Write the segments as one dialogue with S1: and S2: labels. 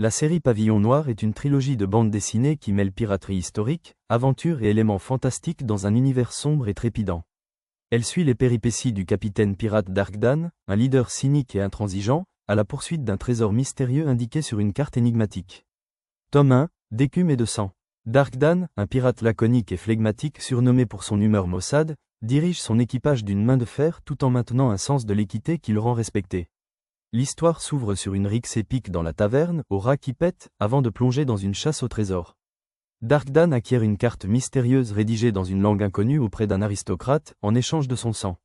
S1: La série Pavillon Noir est une trilogie de bandes dessinées qui mêle piraterie historique, aventure et éléments fantastiques dans un univers sombre et trépidant. Elle suit les péripéties du capitaine pirate Darkdan, un leader cynique et intransigeant, à la poursuite d'un trésor mystérieux indiqué sur une carte énigmatique. Tome 1, d'écume et de sang. Darkdan, un pirate laconique et flegmatique surnommé pour son humeur maussade, dirige son équipage d'une main de fer tout en maintenant un sens de l'équité qui le rend respecté. L'histoire s'ouvre sur une rixe épique dans la taverne, au rat qui pète, avant de plonger dans une chasse au trésor. Darkdan acquiert une carte mystérieuse rédigée dans une langue inconnue auprès d'un aristocrate, en échange de son sang.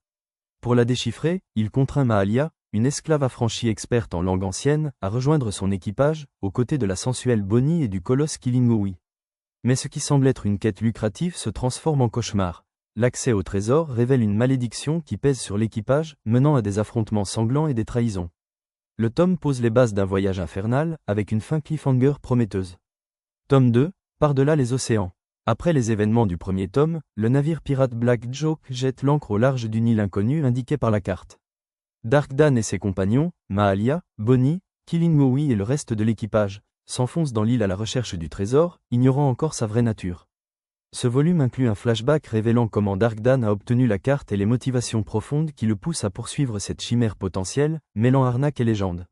S1: Pour la déchiffrer, il contraint Mahalia, une esclave affranchie experte en langue ancienne, à rejoindre son équipage, aux côtés de la sensuelle Bonnie et du colosse Killingowi. Mais ce qui semble être une quête lucrative se transforme en cauchemar. L'accès au trésor révèle une malédiction qui pèse sur l'équipage, menant à des affrontements sanglants et des trahisons. Le tome pose les bases d'un voyage infernal, avec une fin cliffhanger prometteuse. Tome 2, par-delà les océans. Après les événements du premier tome, le navire pirate Black Joke jette l'ancre au large d'une île inconnue indiquée par la carte. Darkdan et ses compagnons, Mahalia, Bonnie, Killingowi et le reste de l'équipage, s'enfoncent dans l'île à la recherche du trésor, ignorant encore sa vraie nature. Ce volume inclut un flashback révélant comment Darkdan a obtenu la carte et les motivations profondes qui le poussent à poursuivre cette chimère potentielle, mêlant arnaque et légende.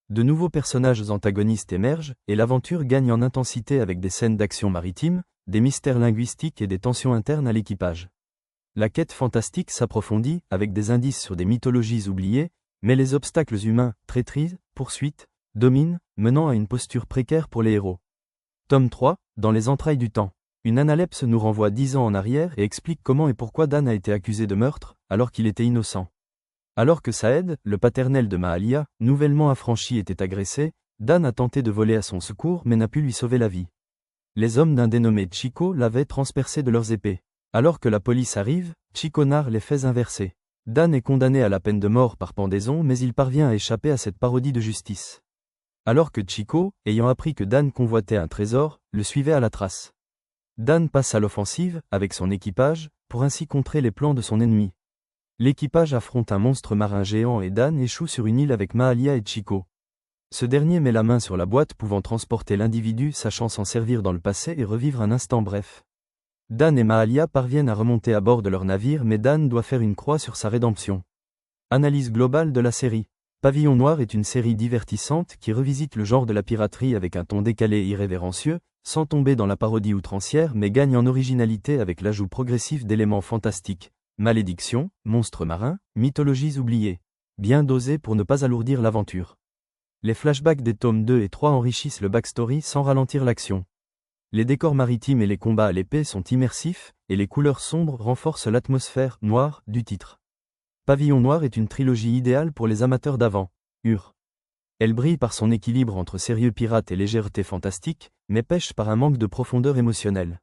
S1: De nouveaux personnages antagonistes émergent, et l'aventure gagne en intensité avec des scènes d'action maritime, des mystères linguistiques et des tensions internes à l'équipage. La quête fantastique s'approfondit, avec des indices sur des mythologies oubliées, mais les obstacles humains, traîtrise, poursuite, dominent, menant à une posture précaire pour les héros. Tome 3, dans les entrailles du temps. Une analepse nous renvoie 10 ans en arrière et explique comment et pourquoi Dan a été accusé de meurtre, alors qu'il était innocent. Alors que Saed, le paternel de Mahalia, nouvellement affranchi, était agressé, Dan a tenté de voler à son secours mais n'a pu lui sauver la vie. Les hommes d'un dénommé Chico l'avaient transpercé de leurs épées. Alors que la police arrive, Chico narre les faits inversés. Dan est condamné à la peine de mort par pendaison mais il parvient à échapper à cette parodie de justice. Alors que Chico, ayant appris que Dan convoitait un trésor, le suivait à la trace. Dan passe à l'offensive, avec son équipage, pour ainsi contrer les plans de son ennemi. L'équipage affronte un monstre marin géant et Dan échoue sur une île avec Mahalia et Chico. Ce dernier met la main sur la boîte pouvant transporter l'individu sachant s'en servir dans le passé et revivre un instant bref. Dan et Mahalia parviennent à remonter à bord de leur navire mais Dan doit faire une croix sur sa rédemption. Analyse globale de la série. Pavillon Noir est une série divertissante qui revisite le genre de la piraterie avec un ton décalé et irrévérencieux, sans tomber dans la parodie outrancière mais gagne en originalité avec l'ajout progressif d'éléments fantastiques, malédictions, monstres marins, mythologies oubliées, bien dosés pour ne pas alourdir l'aventure. Les flashbacks des tomes 2 et 3 enrichissent le backstory sans ralentir l'action. Les décors maritimes et les combats à l'épée sont immersifs, et les couleurs sombres renforcent l'atmosphère « noire » du titre. Pavillon Noir est une trilogie idéale pour les amateurs d'aventure. Elle brille par son équilibre entre sérieux pirate et légèreté fantastique, mais pêche par un manque de profondeur émotionnelle.